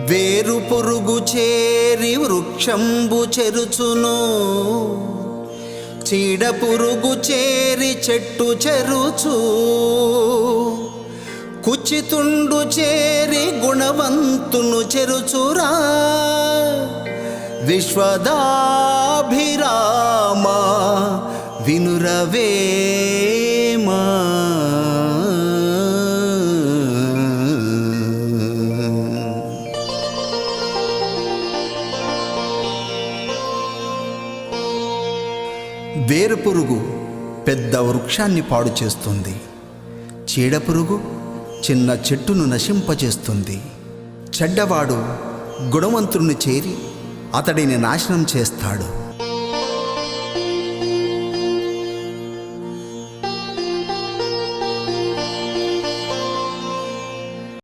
వేరు పురుగు చేరి వృక్షంబు చెరుచును, చీడ పురుగు చేరి చెట్టు చెరుచు, కుచితుండు చేరి గుణవంతును చెరుచురా. విశ్వదాభిరామ వినురవేమా. వేరుపురుగు పెద్ద వృక్షాన్ని పాడు చేస్తుంది, చీడపురుగు చిన్న చెట్టును నశింపచేస్తుంది. చెడ్డవాడు గుణవంతుడిని చేరి అతడిని నాశనం చేస్తాడు.